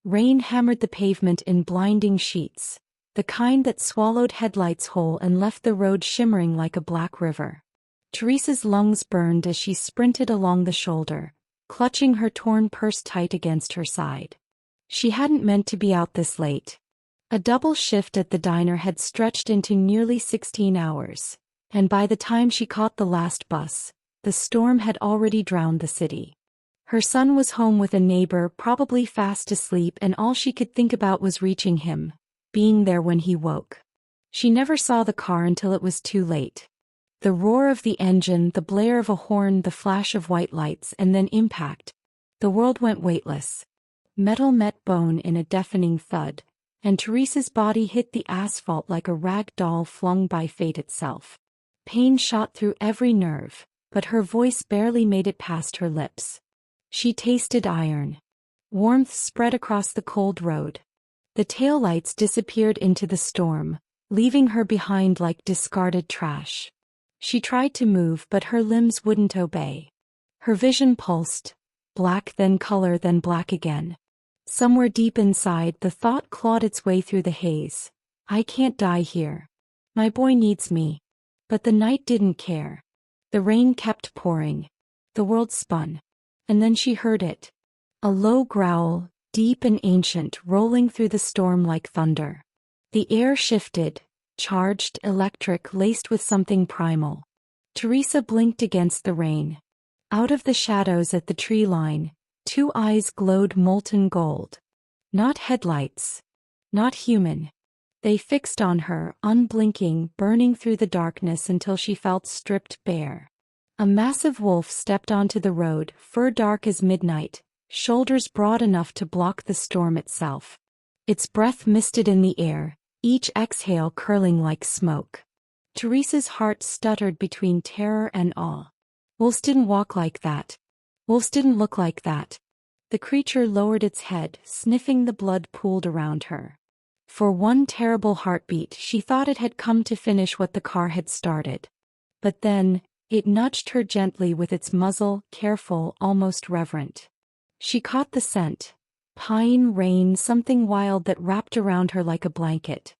Rain hammered the pavement in blinding sheets, the kind that swallowed headlights whole and left the road shimmering like a black river. Teresa's lungs burned as she sprinted along the shoulder, clutching her torn purse tight against her side. She hadn't meant to be out this late. A double shift at the diner had stretched into nearly 16 hours, and by the time she caught the last bus, the storm had already drowned the city. Her son was home with a neighbor, probably fast asleep, and all she could think about was reaching him, being there when he woke. She never saw the car until it was too late. The roar of the engine, the blare of a horn, the flash of white lights, and then impact. The world went weightless. Metal met bone in a deafening thud, and Teresa's body hit the asphalt like a rag doll flung by fate itself. Pain shot through every nerve, but her voice barely made it past her lips. She tasted iron. Warmth spread across the cold road. The taillights disappeared into the storm, leaving her behind like discarded trash. She tried to move, but her limbs wouldn't obey. Her vision pulsed, black then color then black again. Somewhere deep inside, the thought clawed its way through the haze. I can't die here. My boy needs me. But the night didn't care. The rain kept pouring. The world spun. And then she heard it. A low growl, deep and ancient, rolling through the storm like thunder. The air shifted, charged, electric, laced with something primal. Teresa blinked against the rain. Out of the shadows at the tree line, two eyes glowed molten gold. Not headlights. Not human. They fixed on her, unblinking, burning through the darkness until she felt stripped bare. A massive wolf stepped onto the road, fur dark as midnight, shoulders broad enough to block the storm itself. Its breath misted in the air, each exhale curling like smoke. Teresa's heart stuttered between terror and awe. Wolves didn't walk like that. Wolves didn't look like that. The creature lowered its head, sniffing the blood pooled around her. For one terrible heartbeat, she thought it had come to finish what the car had started. But then, it nudged her gently with its muzzle, careful, almost reverent. She caught the scent. Pine, rain, something wild that wrapped around her like a blanket.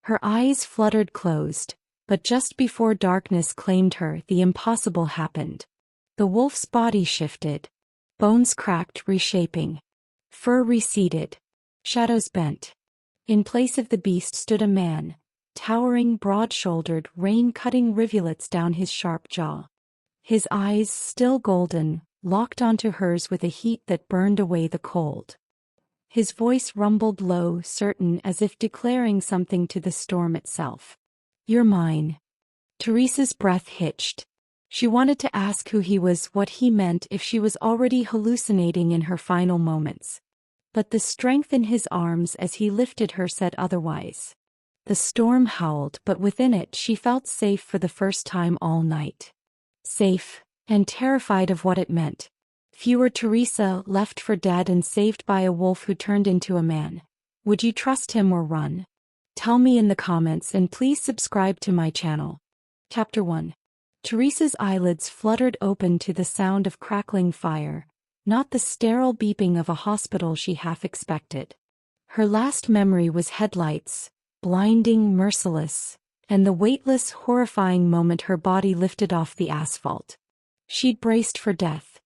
Her eyes fluttered closed, but just before darkness claimed her, the impossible happened. The wolf's body shifted. Bones cracked, reshaping. Fur receded. Shadows bent. In place of the beast stood a man, towering, broad-shouldered, rain-cutting rivulets down his sharp jaw. His eyes, still golden, locked onto hers with a heat that burned away the cold. His voice rumbled low, certain, as if declaring something to the storm itself. "You're mine." Teresa's breath hitched. She wanted to ask who he was, what he meant, if she was already hallucinating in her final moments. But the strength in his arms as he lifted her said otherwise. The storm howled, but within it she felt safe for the first time all night. Safe, and terrified of what it meant. Fewer Teresa, left for dead and saved by a wolf who turned into a man. Would you trust him or run? Tell me in the comments, and please subscribe to my channel. Chapter 1. Teresa's eyelids fluttered open to the sound of crackling fire, not the sterile beeping of a hospital she half expected. Her last memory was headlights, blinding, merciless, and the weightless, horrifying moment her body lifted off the asphalt. She'd braced for death.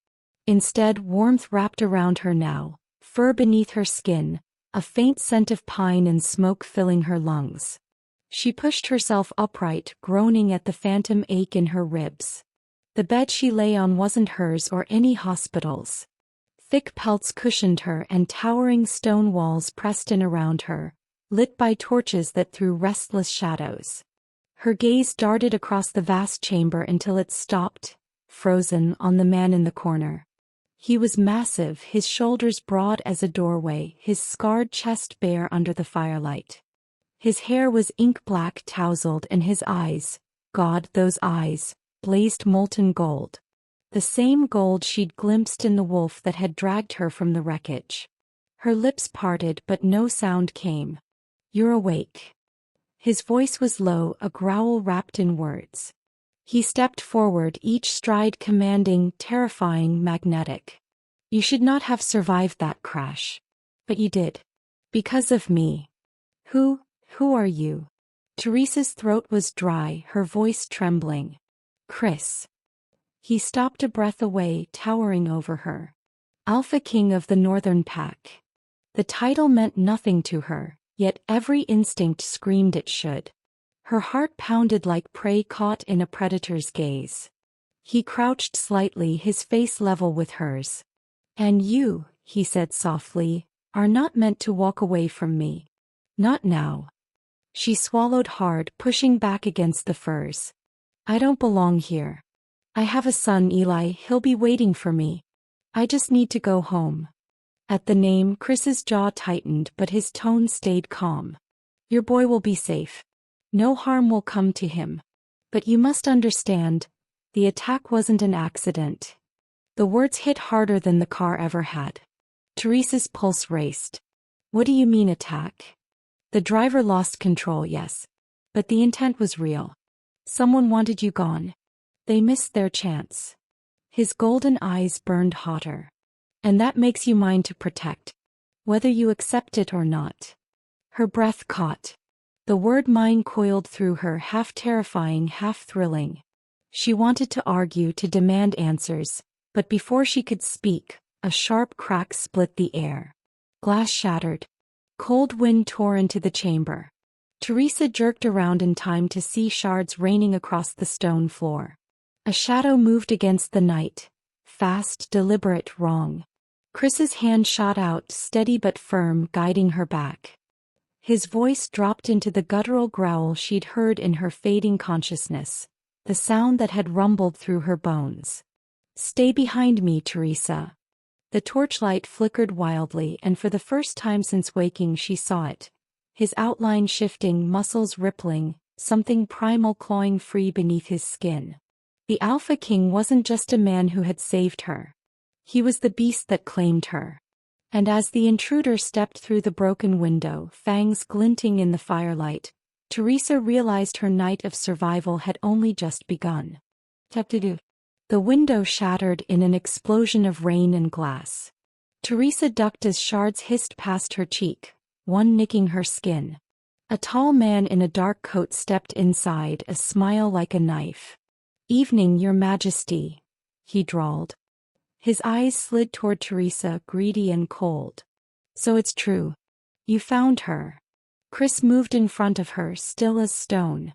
Instead, warmth wrapped around her now, fur beneath her skin, a faint scent of pine and smoke filling her lungs. She pushed herself upright, groaning at the phantom ache in her ribs. The bed she lay on wasn't hers or any hospital's. Thick pelts cushioned her and towering stone walls pressed in around her, lit by torches that threw restless shadows. Her gaze darted across the vast chamber until it stopped, frozen, on the man in the corner. He was massive, his shoulders broad as a doorway, his scarred chest bare under the firelight. His hair was ink-black, tousled, and his eyes, God, those eyes, blazed molten gold. The same gold she'd glimpsed in the wolf that had dragged her from the wreckage. Her lips parted, but no sound came. "You're awake." His voice was low, a growl wrapped in words. He stepped forward, each stride commanding, terrifying, magnetic. "You should not have survived that crash. But you did. Because of me. Who are you? Teresa's throat was dry, her voice trembling. Chris. He stopped a breath away, towering over her. Alpha King of the Northern Pack. The title meant nothing to her, yet every instinct screamed it should. Her heart pounded like prey caught in a predator's gaze. He crouched slightly, his face level with hers. And you, he said softly, are not meant to walk away from me. Not now. She swallowed hard, pushing back against the furs. I don't belong here. I have a son, Eli, he'll be waiting for me. I just need to go home. At the name, Chris's jaw tightened, but his tone stayed calm. Your boy will be safe. No harm will come to him. But you must understand, the attack wasn't an accident. The words hit harder than the car ever had. Teresa's pulse raced. What do you mean attack? The driver lost control, yes. But the intent was real. Someone wanted you gone. They missed their chance. His golden eyes burned hotter. And that makes you mine to protect. Whether you accept it or not. Her breath caught. The word mine coiled through her, half terrifying, half thrilling. She wanted to argue, to demand answers, but before she could speak, a sharp crack split the air. Glass shattered. Cold wind tore into the chamber. Teresa jerked around in time to see shards raining across the stone floor. A shadow moved against the night. Fast, deliberate, wrong. Chris's hand shot out, steady but firm, guiding her back. His voice dropped into the guttural growl she'd heard in her fading consciousness, the sound that had rumbled through her bones. Stay behind me, Teresa. The torchlight flickered wildly, and for the first time since waking she saw it. His outline shifting, muscles rippling, something primal clawing free beneath his skin. The Alpha King wasn't just a man who had saved her. He was the beast that claimed her. And as the intruder stepped through the broken window, fangs glinting in the firelight, Teresa realized her night of survival had only just begun. The window shattered in an explosion of rain and glass. Teresa ducked as shards hissed past her cheek, one nicking her skin. A tall man in a dark coat stepped inside, a smile like a knife. "Evening, Your Majesty," he drawled. His eyes slid toward Teresa, greedy and cold. "So it's true. You found her." Chris moved in front of her, still as stone.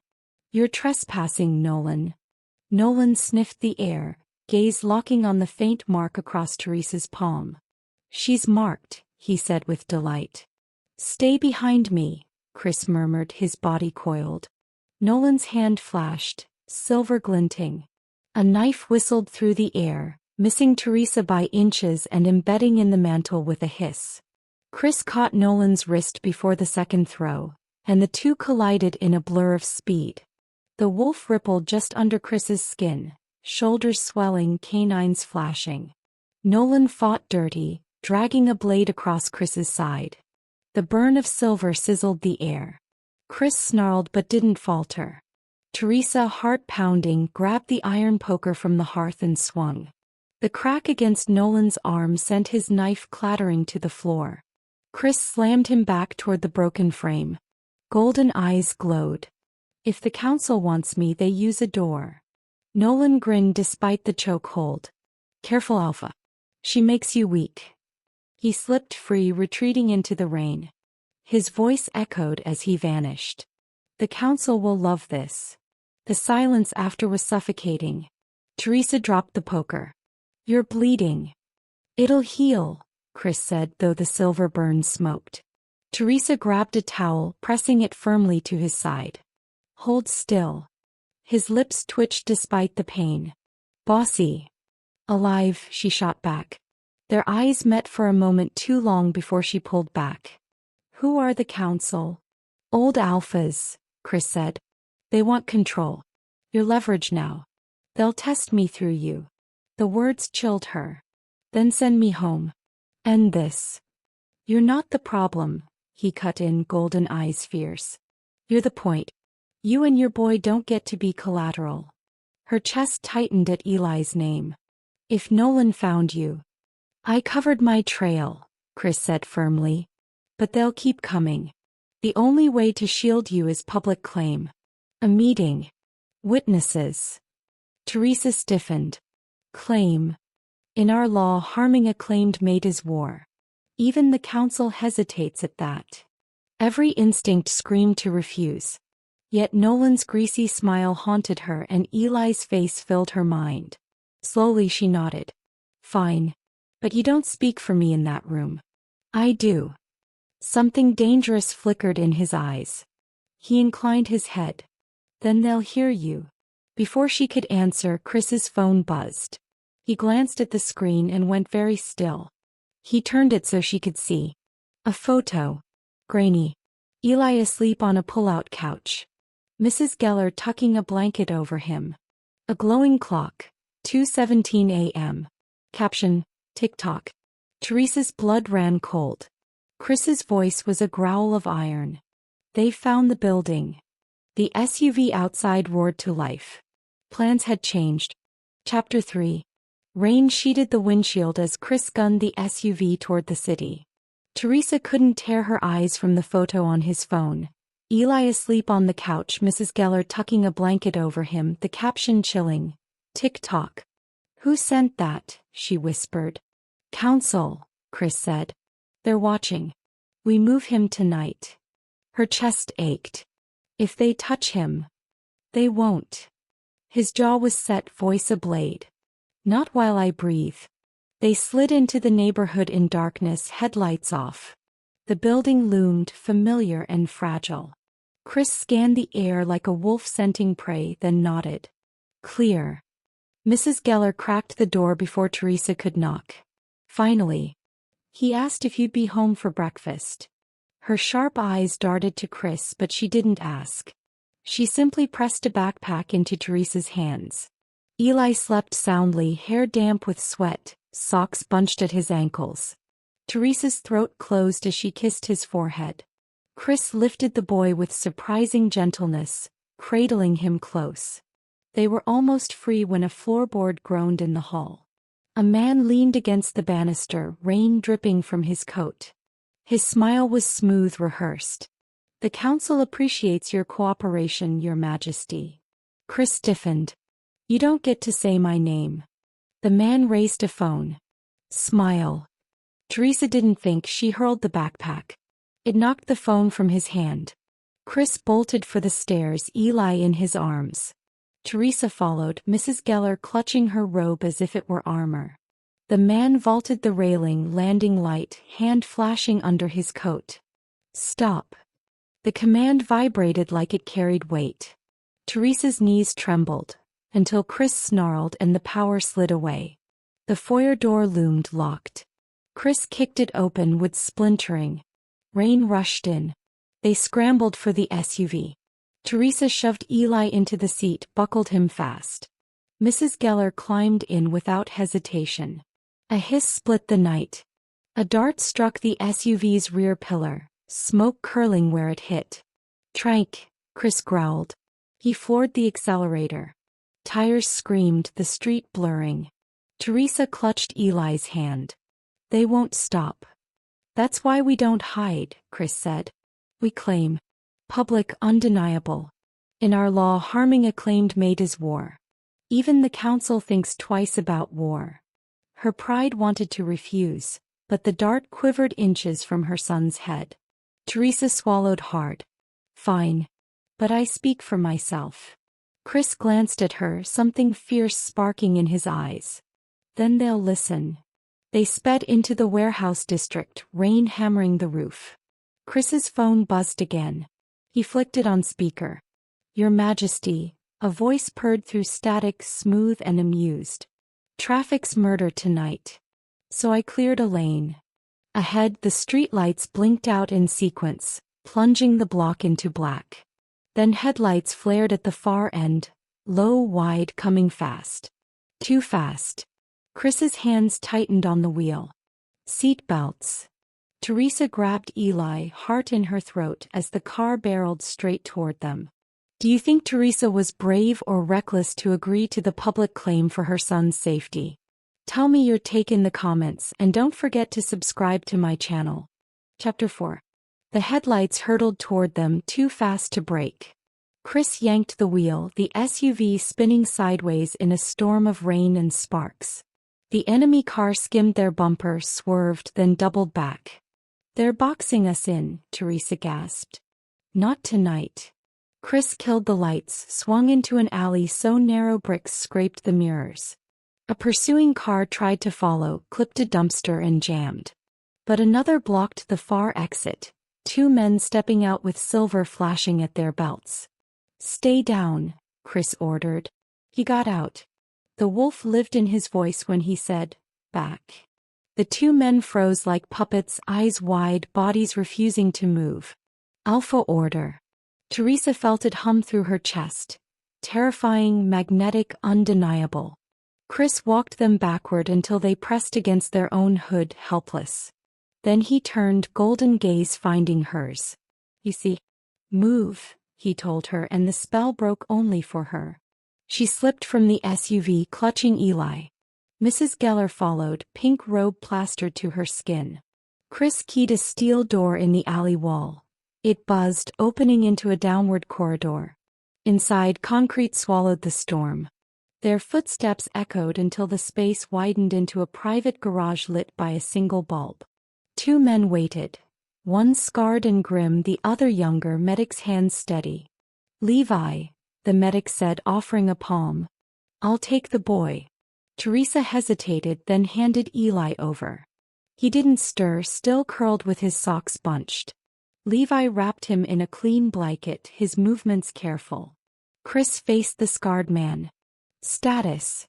"You're trespassing, Nolan." Nolan sniffed the air, gaze locking on the faint mark across Teresa's palm. "She's marked," he said with delight. "Stay behind me," Chris murmured, his body coiled. Nolan's hand flashed, silver glinting. A knife whistled through the air, missing Teresa by inches and embedding in the mantle with a hiss. Chris caught Nolan's wrist before the second throw, and the two collided in a blur of speed. The wolf rippled just under Chris's skin, shoulders swelling, canines flashing. Nolan fought dirty, dragging a blade across Chris's side. The burn of silver sizzled the air. Chris snarled but didn't falter. Teresa, heart pounding, grabbed the iron poker from the hearth and swung. The crack against Nolan's arm sent his knife clattering to the floor. Chris slammed him back toward the broken frame. Golden eyes glowed. "If the council wants me, they use a door." Nolan grinned despite the chokehold. "Careful, Alpha. She makes you weak." He slipped free, retreating into the rain. His voice echoed as he vanished. "The council will love this." The silence after was suffocating. Teresa dropped the poker. "You're bleeding." "It'll heal," Chris said, though the silver burn smoked. Teresa grabbed a towel, pressing it firmly to his side. "Hold still." His lips twitched despite the pain. "Bossy." "Alive," she shot back. Their eyes met for a moment too long before she pulled back. "Who are the council?" "Old alphas," Chris said. "They want control. You're leverage now. They'll test me through you." The words chilled her. "Then send me home. End this." "You're not the problem," he cut in, golden eyes fierce. "You're the point. You and your boy don't get to be collateral." Her chest tightened at Eli's name. "If Nolan found you." "I covered my trail," Chris said firmly. But they'll keep coming. The only way to shield you is public claim. A meeting. Witnesses. Teresa stiffened. Claim. In our law, harming a claimed mate is war. Even the council hesitates at that. Every instinct screamed to refuse. Yet Nolan's greasy smile haunted her and Eli's face filled her mind. Slowly she nodded. Fine. But you don't speak for me in that room. I do. Something dangerous flickered in his eyes. He inclined his head. Then they'll hear you. Before she could answer, Chris's phone buzzed. He glanced at the screen and went very still. He turned it so she could see. A photo. Grainy. Eli asleep on a pull-out couch. Mrs. Geller tucking a blanket over him. A glowing clock. 2:17 a.m. Caption, TikTok. Teresa's blood ran cold. Chris's voice was a growl of iron. They found the building. The SUV outside roared to life. Plans had changed. Chapter 3. Rain sheeted the windshield as Chris gunned the SUV toward the city. Teresa couldn't tear her eyes from the photo on his phone. Eli asleep on the couch, Mrs. Geller tucking a blanket over him, the caption chilling. TikTok. Who sent that? She whispered. Council, Chris said. They're watching. We move him tonight. Her chest ached. If they touch him. They won't. His jaw was set, voice ablade. Not while I breathe. They slid into the neighborhood in darkness, headlights off. The building loomed, familiar and fragile. Chris scanned the air like a wolf scenting prey, then nodded. Clear. Mrs. Geller cracked the door before Teresa could knock. Finally. He asked if you'd be home for breakfast. Her sharp eyes darted to Chris, but she didn't ask. She simply pressed a backpack into Teresa's hands. Eli slept soundly, hair damp with sweat, socks bunched at his ankles. Teresa's throat closed as she kissed his forehead. Chris lifted the boy with surprising gentleness, cradling him close. They were almost free when a floorboard groaned in the hall. A man leaned against the banister, rain dripping from his coat. His smile was smooth, rehearsed. The council appreciates your cooperation, Your Majesty. Chris stiffened. You don't get to say my name. The man raised a phone. Smile. Teresa didn't think. She hurled the backpack. It knocked the phone from his hand. Chris bolted for the stairs, Eli in his arms. Teresa followed, Mrs. Geller clutching her robe as if it were armor. The man vaulted the railing, landing light, hand flashing under his coat. Stop. The command vibrated like it carried weight. Teresa's knees trembled, until Chris snarled and the power slid away. The foyer door loomed, locked. Chris kicked it open, wood splintering. Rain rushed in. They scrambled for the SUV. Teresa shoved Eli into the seat, buckled him fast. Mrs. Geller climbed in without hesitation. A hiss split the night. A dart struck the SUV's rear pillar, smoke curling where it hit. Trank, Chris growled. He floored the accelerator. Tires screamed, the street blurring. Teresa clutched Eli's hand. They won't stop. That's why we don't hide, Chris said. We claim. Public, undeniable. In our law, harming a claimed mate is war. Even the council thinks twice about war. Her pride wanted to refuse, but the dart quivered inches from her son's head. Teresa swallowed hard. Fine. But I speak for myself. Chris glanced at her, something fierce sparking in his eyes. Then they'll listen. They sped into the warehouse district, rain hammering the roof. Chris's phone buzzed again. He flicked it on speaker. Your Majesty, a voice purred through static, smooth and amused. Traffic's murder tonight. So I cleared a lane. Ahead, the streetlights blinked out in sequence, plunging the block into black. Then headlights flared at the far end, low, wide, coming fast. Too fast. Chris's hands tightened on the wheel. Seat belts. Teresa grabbed Eli, heart in her throat, as the car barreled straight toward them. Do you think Teresa was brave or reckless to agree to the public claim for her son's safety? Tell me your take in the comments and don't forget to subscribe to my channel. Chapter 4. The headlights hurtled toward them too fast to brake. Chris yanked the wheel, the SUV spinning sideways in a storm of rain and sparks. The enemy car skimmed their bumper, swerved, then doubled back. They're boxing us in, Teresa gasped. Not tonight. Chris killed the lights, swung into an alley so narrow bricks scraped the mirrors. A pursuing car tried to follow, clipped a dumpster and jammed. But another blocked the far exit, 2 men stepping out with silver flashing at their belts. Stay down, Chris ordered. He got out. The wolf lived in his voice when he said, back. The 2 men froze like puppets, eyes wide, bodies refusing to move. Alpha order. Teresa felt it hum through her chest. Terrifying, magnetic, undeniable. Chris walked them backward until they pressed against their own hood, helpless. Then he turned, golden gaze finding hers. You see? Move, he told her, and the spell broke only for her. She slipped from the SUV, clutching Eli. Mrs. Geller followed, pink robe plastered to her skin. Chris keyed a steel door in the alley wall. It buzzed, opening into a downward corridor. Inside, concrete swallowed the storm. Their footsteps echoed until the space widened into a private garage lit by a single bulb. 2 men waited. One scarred and grim, the other younger, medic's hands steady. Levi, the medic said, offering a palm. I'll take the boy. Teresa hesitated, then handed Eli over. He didn't stir, still curled with his socks bunched. Levi wrapped him in a clean blanket, his movements careful. Chris faced the scarred man. Status.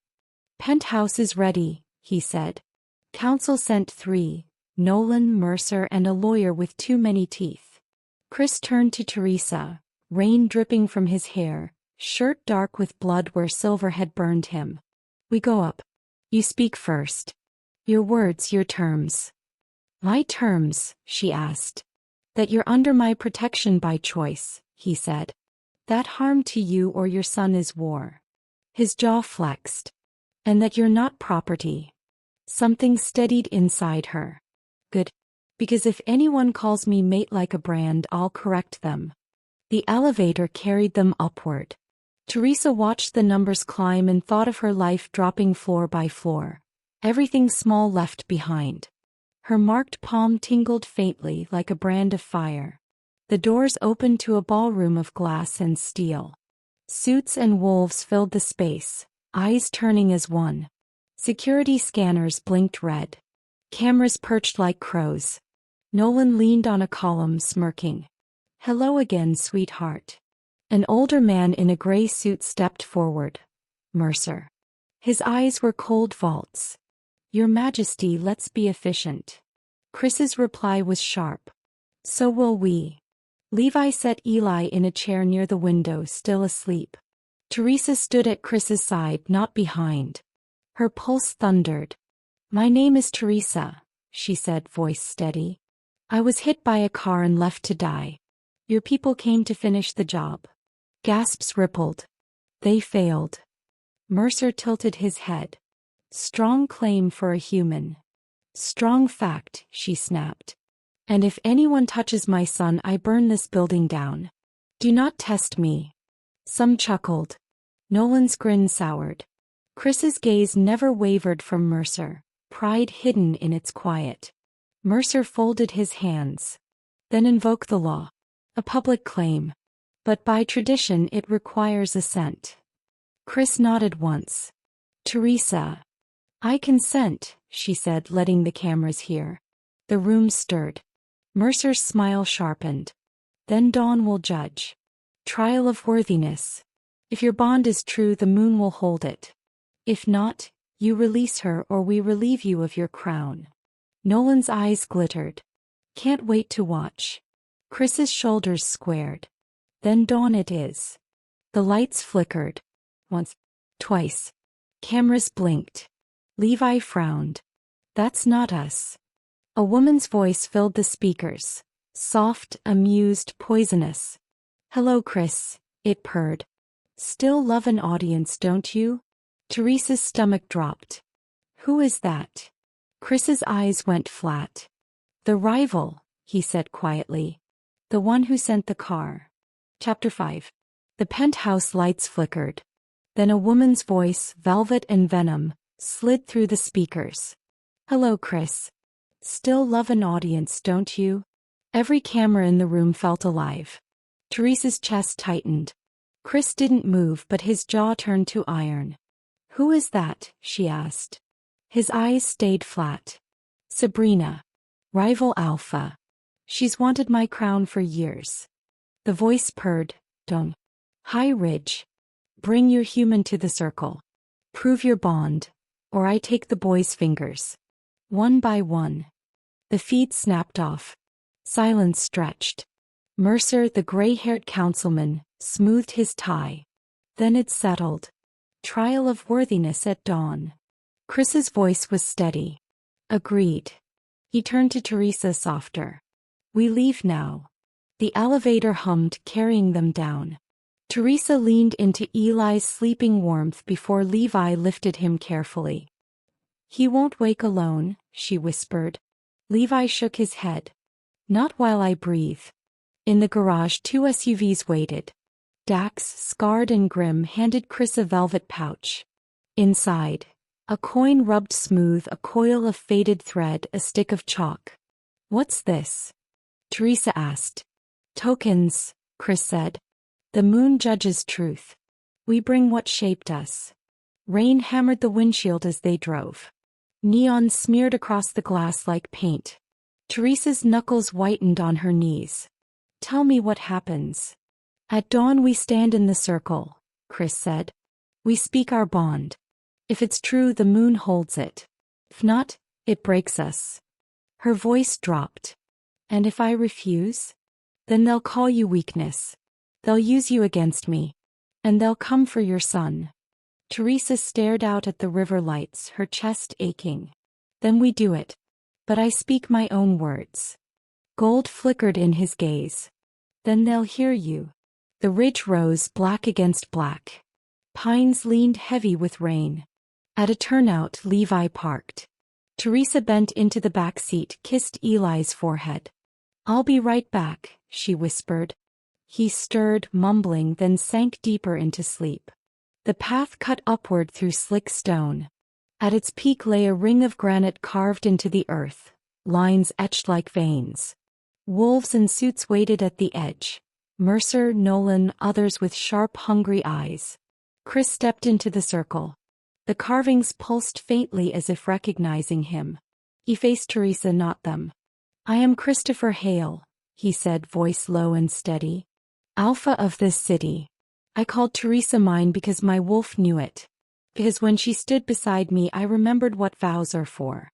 Penthouse is ready, he said. Council sent 3, Nolan, Mercer, and a lawyer with too many teeth. Chris turned to Teresa, rain dripping from his hair, shirt dark with blood where silver had burned him. We go up. You speak first. Your words, your terms. My terms, she asked. That you're under my protection by choice, he said. That harm to you or your son is war. His jaw flexed. And that you're not property. Something steadied inside her. Good. Because if anyone calls me mate like a brand, I'll correct them. The elevator carried them upward. Teresa watched the numbers climb and thought of her life dropping floor by floor. Everything small left behind. Her marked palm tingled faintly like a brand of fire. The doors opened to a ballroom of glass and steel. Suits and wolves filled the space, eyes turning as one. Security scanners blinked red. Cameras perched like crows. Nolan leaned on a column, smirking. Hello again, sweetheart. An older man in a gray suit stepped forward. Mercer. His eyes were cold vaults. Your Majesty, let's be efficient. Chris's reply was sharp. So will we. Levi set Eli in a chair near the window, still asleep. Teresa stood at Chris's side, not behind. Her pulse thundered. My name is Teresa, she said, voice steady. I was hit by a car and left to die. Your people came to finish the job. Gasps rippled. They failed. Mercer tilted his head. Strong claim for a human. Strong fact, she snapped. And if anyone touches my son, I burn this building down. Do not test me. Some chuckled. Nolan's grin soured. Chris's gaze never wavered from Mercer, pride hidden in its quiet. Mercer folded his hands. Then invoke the law. A public claim. But by tradition it requires assent. Chris nodded once. Teresa. I consent, she said, letting the cameras hear. The room stirred. Mercer's smile sharpened. Then dawn will judge. Trial of worthiness. If your bond is true, the moon will hold it. If not, you release her or we relieve you of your crown. Nolan's eyes glittered. Can't wait to watch. Chris's shoulders squared. Then dawn it is. The lights flickered. Once. Twice. Cameras blinked. Levi frowned. That's not us. A woman's voice filled the speakers. Soft, amused, poisonous. Hello, Chris, it purred. Still love an audience, don't you? Teresa's stomach dropped. Who is that? Chris's eyes went flat. The rival, he said quietly. The one who sent the car. Chapter 5. The penthouse lights flickered. Then a woman's voice, velvet and venom, slid through the speakers. Hello, Chris. Still love an audience, don't you? Every camera in the room felt alive. Teresa's chest tightened. Chris didn't move, but his jaw turned to iron. Who is that? She asked. His eyes stayed flat. Sabrina. Rival Alpha. She's wanted my crown for years. The voice purred. Don't. High Ridge. Bring your human to the circle. Prove your bond, or I take the boy's fingers. One by one. The feed snapped off. Silence stretched. Mercer, the gray-haired councilman, smoothed his tie. Then it settled. Trial of worthiness at dawn. Chris's voice was steady. Agreed. He turned to Teresa softer. We leave now. The elevator hummed, carrying them down. Teresa leaned into Eli's sleeping warmth before Levi lifted him carefully. He won't wake alone, she whispered. Levi shook his head. Not while I breathe. In the garage, 2 SUVs waited. Dax, scarred and grim, handed Chris a velvet pouch. Inside, a coin rubbed smooth, a coil of faded thread, a stick of chalk. What's this? Teresa asked. Tokens, Chris said. The moon judges truth. We bring what shaped us. Rain hammered the windshield as they drove. Neon smeared across the glass like paint. Teresa's knuckles whitened on her knees. Tell me what happens. At dawn we stand in the circle, Chris said. We speak our bond. If it's true, the moon holds it. If not, it breaks us. Her voice dropped. And if I refuse? Then they'll call you weakness. They'll use you against me. And they'll come for your son. Teresa stared out at the river lights, her chest aching. Then we do it. But I speak my own words. Gold flickered in his gaze. Then they'll hear you. The ridge rose, black against black. Pines leaned heavy with rain. At a turnout, Levi parked. Teresa bent into the back seat, kissed Eli's forehead. I'll be right back, she whispered. He stirred, mumbling, then sank deeper into sleep. The path cut upward through slick stone. At its peak lay a ring of granite carved into the earth, lines etched like veins. Wolves in suits waited at the edge. Mercer, Nolan, others with sharp, hungry eyes. Chris stepped into the circle. The carvings pulsed faintly as if recognizing him. He faced Teresa, not them. I am Christopher Hale, he said, voice low and steady. Alpha of this city. I called Teresa mine because my wolf knew it. Because when she stood beside me, I remembered what vows are for.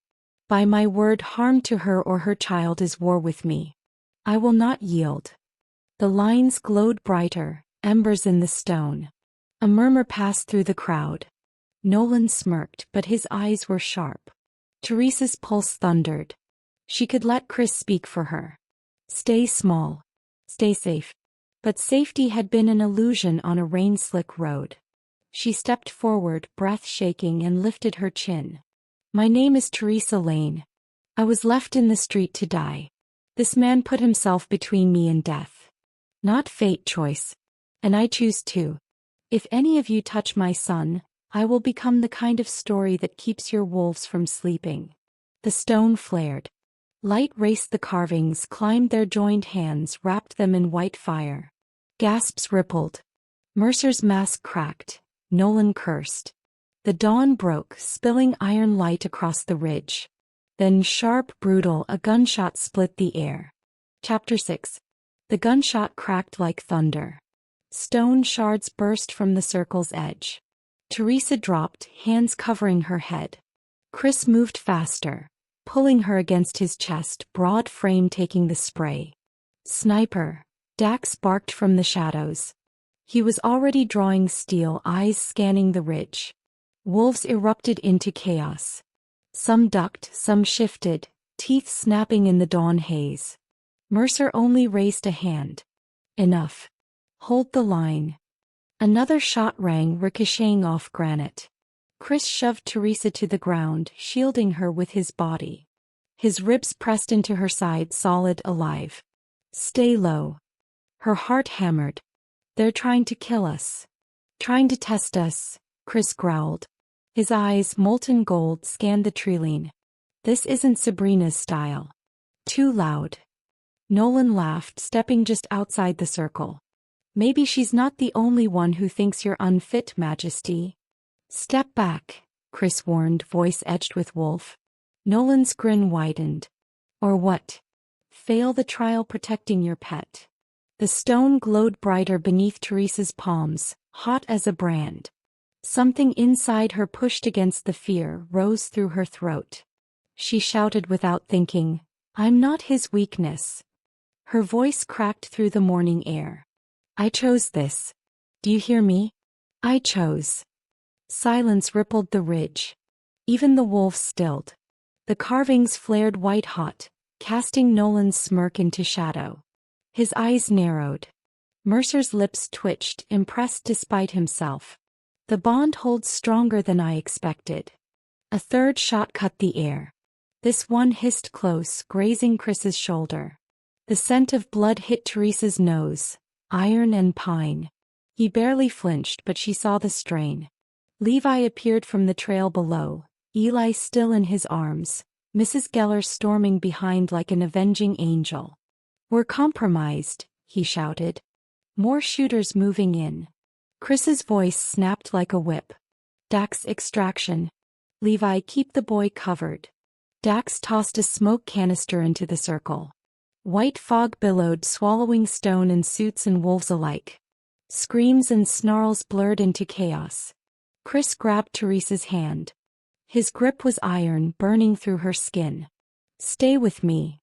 By my word, harm to her or her child is war with me. I will not yield. The lines glowed brighter, embers in the stone. A murmur passed through the crowd. Nolan smirked, but his eyes were sharp. Teresa's pulse thundered. She could let Chris speak for her. Stay small. Stay safe. But safety had been an illusion on a rain-slick road. She stepped forward, breath shaking, and lifted her chin. My name is Teresa Lane. I was left in the street to die. This man put himself between me and death. Not fate choice. And I choose to. If any of you touch my son, I will become the kind of story that keeps your wolves from sleeping. The stone flared. Light raced the carvings, climbed their joined hands, wrapped them in white fire. Gasps rippled. Mercer's mask cracked. Nolan cursed. The dawn broke, spilling iron light across the ridge. Then, sharp, brutal, a gunshot split the air. Chapter 6. The gunshot cracked like thunder. Stone shards burst from the circle's edge. Teresa dropped, hands covering her head. Chris moved faster, pulling her against his chest, broad frame taking the spray. Sniper, Dax barked from the shadows. He was already drawing steel, eyes scanning the ridge. Wolves erupted into chaos. Some ducked, some shifted, teeth snapping in the dawn haze. Mercer only raised a hand. Enough. Hold the line. Another shot rang, ricocheting off granite. Chris shoved Teresa to the ground, shielding her with his body. His ribs pressed into her side, solid, alive. Stay low. Her heart hammered. They're trying to kill us. Trying to test us, Chris growled. His eyes, molten gold, scanned the trilene. This isn't Sabrina's style. Too loud. Nolan laughed, stepping just outside the circle. Maybe she's not the only one who thinks you're unfit, Majesty. Step back, Chris warned, voice edged with wolf. Nolan's grin widened. Or what? Fail the trial protecting your pet. The stone glowed brighter beneath Teresa's palms, hot as a brand. Something inside her pushed against the fear, rose through her throat. She shouted without thinking, I'm not his weakness. Her voice cracked through the morning air. I chose this. Do you hear me? I chose. Silence rippled the ridge. Even the wolves stilled. The carvings flared white-hot, casting Nolan's smirk into shadow. His eyes narrowed. Mercer's lips twitched, impressed despite himself. The bond holds stronger than I expected. A third shot cut the air. This one hissed close, grazing Chris's shoulder. The scent of blood hit Teresa's nose, iron and pine. He barely flinched, but she saw the strain. Levi appeared from the trail below, Eli still in his arms, Mrs. Geller storming behind like an avenging angel. We're compromised, he shouted. More shooters moving in. Chris's voice snapped like a whip. Dax extraction. Levi, keep the boy covered. Dax tossed a smoke canister into the circle. White fog billowed, swallowing stone and suits and wolves alike. Screams and snarls blurred into chaos. Chris grabbed Teresa's hand. His grip was iron, burning through her skin. Stay with me.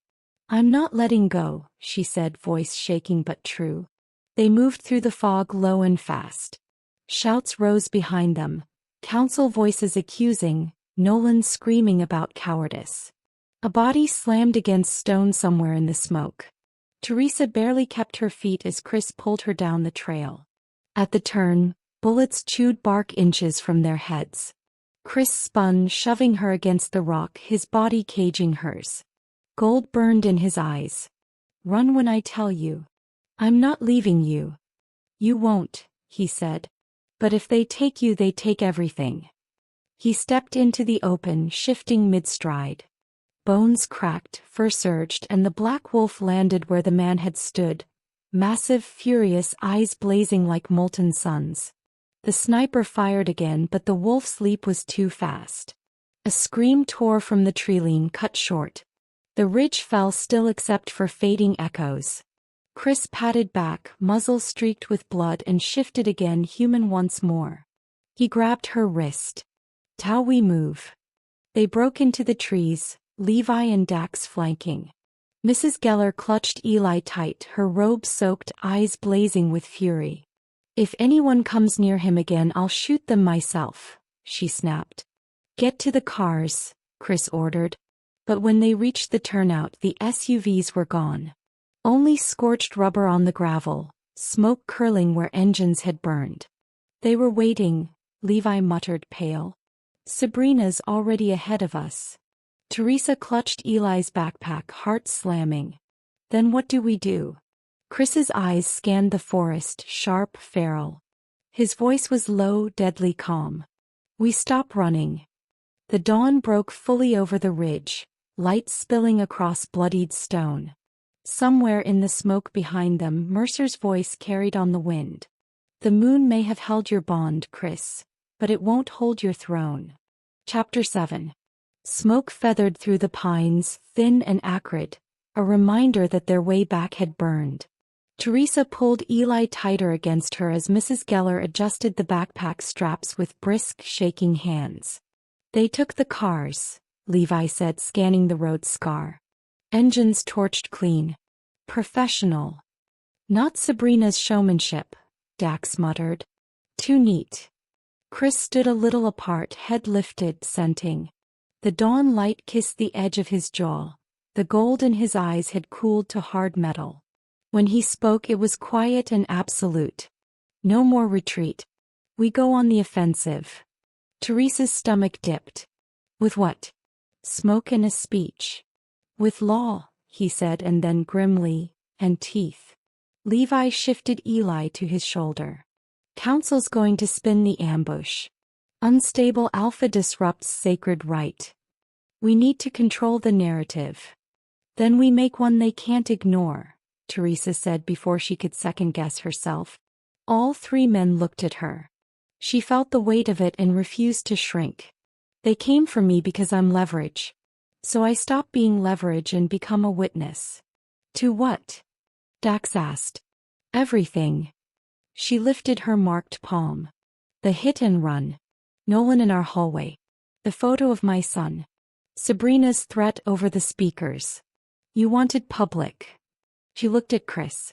I'm not letting go, she said, voice shaking but true. They moved through the fog low and fast. Shouts rose behind them, council voices accusing, Nolan screaming about cowardice. A body slammed against stone somewhere in the smoke. Teresa barely kept her feet as Chris pulled her down the trail. At the turn, bullets chewed bark inches from their heads. Chris spun, shoving her against the rock, his body caging hers. Gold burned in his eyes. Run when I tell you. I'm not leaving you. You won't, he said. But if they take you, they take everything. He stepped into the open, shifting mid-stride. Bones cracked, fur surged, and the black wolf landed where the man had stood, massive, furious, eyes blazing like molten suns. The sniper fired again, but the wolf's leap was too fast. A scream tore from the trilene, cut short. The ridge fell still except for fading echoes. Chris patted back, muzzle streaked with blood, and shifted again, human once more. He grabbed her wrist. "Tau, we move." They broke into the trees, Levi and Dax flanking. Mrs. Geller clutched Eli tight, her robe soaked, eyes blazing with fury. "If anyone comes near him again, I'll shoot them myself," she snapped. "Get to the cars," Chris ordered. But when they reached the turnout, the SUVs were gone. Only scorched rubber on the gravel, smoke curling where engines had burned. "They were waiting," Levi muttered, pale. "Sabrina's already ahead of us." Teresa clutched Eli's backpack, heart slamming. "Then what do we do?" Chris's eyes scanned the forest, sharp, feral. His voice was low, deadly calm. "We stop running." The dawn broke fully over the ridge, light spilling across bloodied stone. Somewhere in the smoke behind them, Mercer's voice carried on the wind. "The moon may have held your bond, Chris, but it won't hold your throne." Chapter 7. Smoke feathered through the pines, thin and acrid, a reminder that their way back had burned. Teresa pulled Eli tighter against her as Mrs. Geller adjusted the backpack straps with brisk, shaking hands. "They took the cars," Levi said, scanning the road scar. "Engines torched clean. Professional." "Not Sabrina's showmanship," Dax muttered. "Too neat." Chris stood a little apart, head lifted, scenting. The dawn light kissed the edge of his jaw. The gold in his eyes had cooled to hard metal. When he spoke, it was quiet and absolute. "No more retreat. We go on the offensive." Teresa's stomach dipped. With what? Smoke and a speech. With law, he said, and then grimly, and teeth. Levi shifted Eli to his shoulder. Council's going to spin the ambush. Unstable alpha disrupts sacred right. We need to control the narrative. Then we make one they can't ignore, Teresa said before she could second-guess herself. All three men looked at her. She felt the weight of it and refused to shrink. They came for me because I'm leverage. So I stop being leverage and become a witness. To what? Dax asked. Everything. She lifted her marked palm. The hit and run. Nolan in our hallway. The photo of my son. Sabrina's threat over the speakers. You wanted public. She looked at Chris.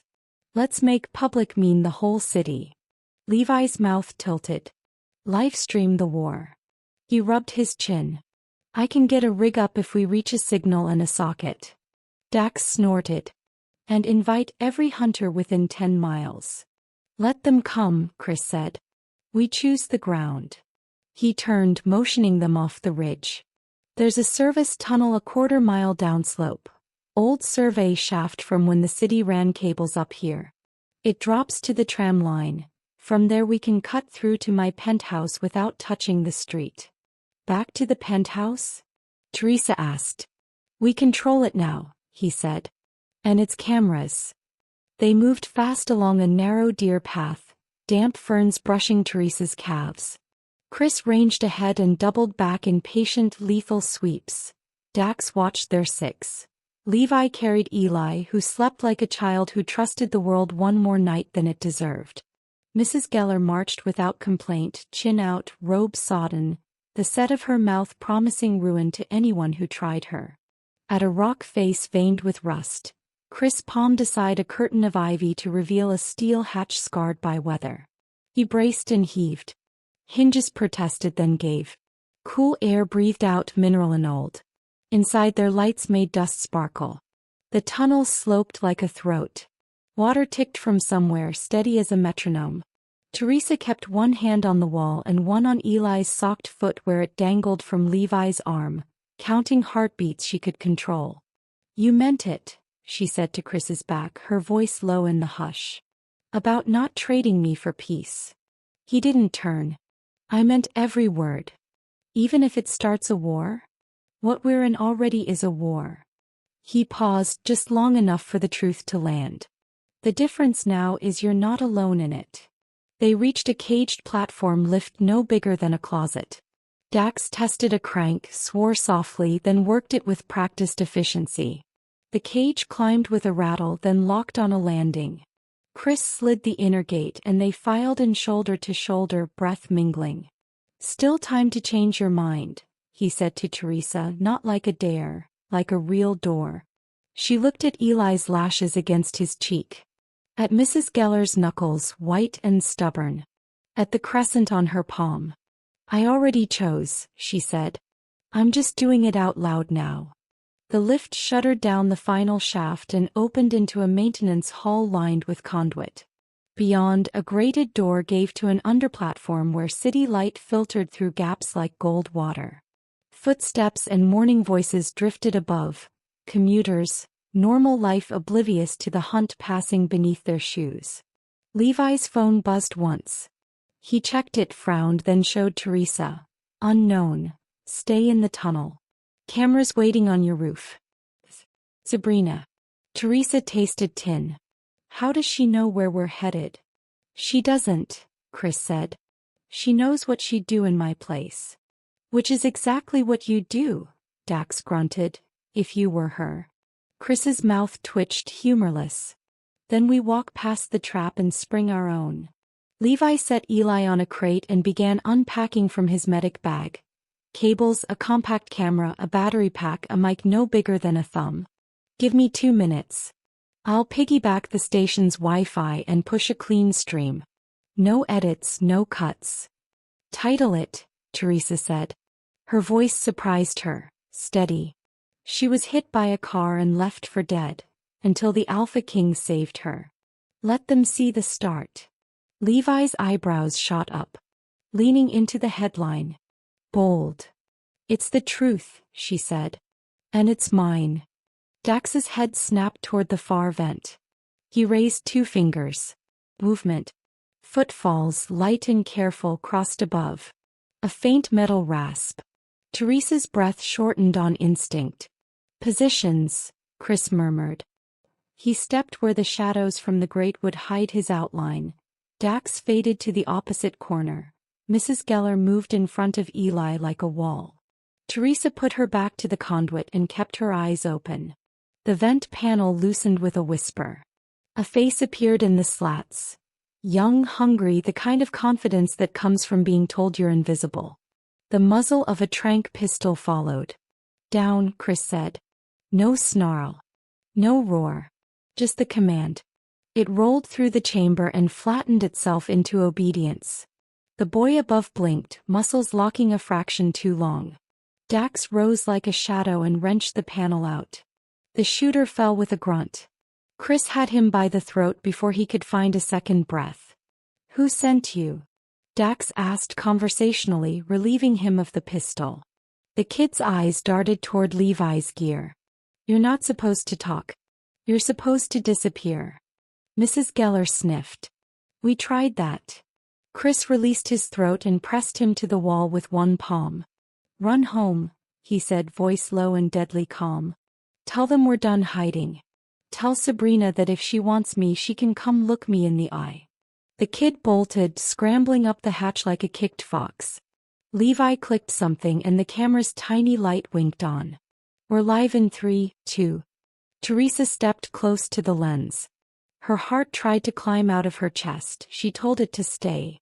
Let's make public mean the whole city. Levi's mouth tilted. Livestream the war. He rubbed his chin. I can get a rig up if we reach a signal and a socket. Dax snorted. And invite every hunter within 10 miles. Let them come, Chris said. We choose the ground. He turned, motioning them off the ridge. There's a service tunnel a quarter-mile downslope. Old survey shaft from when the city ran cables up here. It drops to the tram line. From there we can cut through to my penthouse without touching the street. Back to the penthouse? Teresa asked. We control it now, he said. And its cameras. They moved fast along a narrow deer path, damp ferns brushing Teresa's calves. Chris ranged ahead and doubled back in patient, lethal sweeps. Dax watched their six. Levi carried Eli, who slept like a child who trusted the world one more night than it deserved. Mrs. Geller marched without complaint, chin out, robe sodden, the set of her mouth promising ruin to anyone who tried her. At a rock face veined with rust, Chris palmed aside a curtain of ivy to reveal a steel hatch scarred by weather. He braced and heaved. Hinges protested, then gave. Cool air breathed out, mineral and old. Inside, their lights made dust sparkle. The tunnel sloped like a throat. Water ticked from somewhere, steady as a metronome. Teresa kept one hand on the wall and one on Eli's socked foot where it dangled from Levi's arm, counting heartbeats she could control. You meant it, she said to Chris's back, her voice low in the hush. About not trading me for peace. He didn't turn. I meant every word. Even if it starts a war? What we're in already is a war. He paused just long enough for the truth to land. The difference now is you're not alone in it. They reached a caged platform lift no bigger than a closet. Dax tested a crank, swore softly, then worked it with practiced efficiency. The cage climbed with a rattle, then locked on a landing. Chris slid the inner gate and they filed in shoulder to shoulder, breath mingling. Still time to change your mind, he said to Teresa, not like a dare, like a real door. She looked at Eli's lashes against his cheek. At Mrs. Geller's knuckles, white and stubborn. At the crescent on her palm. I already chose, she said. I'm just doing it out loud now. The lift shuddered down the final shaft and opened into a maintenance hall lined with conduit. Beyond, a grated door gave to an underplatform where city light filtered through gaps like gold water. Footsteps and morning voices drifted above, commuters, normal life oblivious to the hunt passing beneath their shoes. Levi's phone buzzed once. He checked it, frowned, then showed Teresa. Unknown. Stay in the tunnel. Cameras waiting on your roof. Sabrina. Teresa tasted tin. How does she know where we're headed? She doesn't, Chris said. She knows what she'd do in my place. Which is exactly what you'd do, Dax grunted, if you were her. Chris's mouth twitched, humorless. Then we walk past the trap and spring our own. Levi set Eli on a crate and began unpacking from his medic bag. Cables, a compact camera, a battery pack, a mic no bigger than a thumb. Give me 2 minutes. I'll piggyback the station's Wi-Fi and push a clean stream. No edits, no cuts. Title it, Teresa said. Her voice surprised her, steady. She was hit by a car and left for dead, until the Alpha King saved her. Let them see the start. Levi's eyebrows shot up. Leaning into the headline. bold. "It's the truth," she said. "And it's mine." Dax's head snapped toward the far vent. He raised 2 fingers. Movement. Footfalls, light and careful, crossed above. A faint metal rasp. Teresa's breath shortened on instinct. "Positions," Chris murmured. He stepped where the shadows from the grate would hide his outline. Dax faded to the opposite corner. Mrs. Geller moved in front of Eli like a wall. Teresa put her back to the conduit and kept her eyes open. The vent panel loosened with a whisper. A face appeared in the slats. Young, hungry, the kind of confidence that comes from being told you're invisible. The muzzle of a tranq pistol followed. "Down," Chris said. No snarl. No roar. Just the command. It rolled through the chamber and flattened itself into obedience. The boy above blinked, muscles locking a fraction too long. Dax rose like a shadow and wrenched the panel out. The shooter fell with a grunt. Chris had him by the throat before he could find a second breath. "Who sent you?" Dax asked conversationally, relieving him of the pistol. The kid's eyes darted toward Levi's gear. "You're not supposed to talk. You're supposed to disappear." Mrs. Geller sniffed. "We tried that." Chris released his throat and pressed him to the wall with one palm. "Run home," he said, voice low and deadly calm. "Tell them we're done hiding. Tell Sabrina that if she wants me she can come look me in the eye." The kid bolted, scrambling up the hatch like a kicked fox. Levi clicked something and the camera's tiny light winked on. "We're live in 3, 2. Teresa stepped close to the lens. Her heart tried to climb out of her chest. She told it to stay.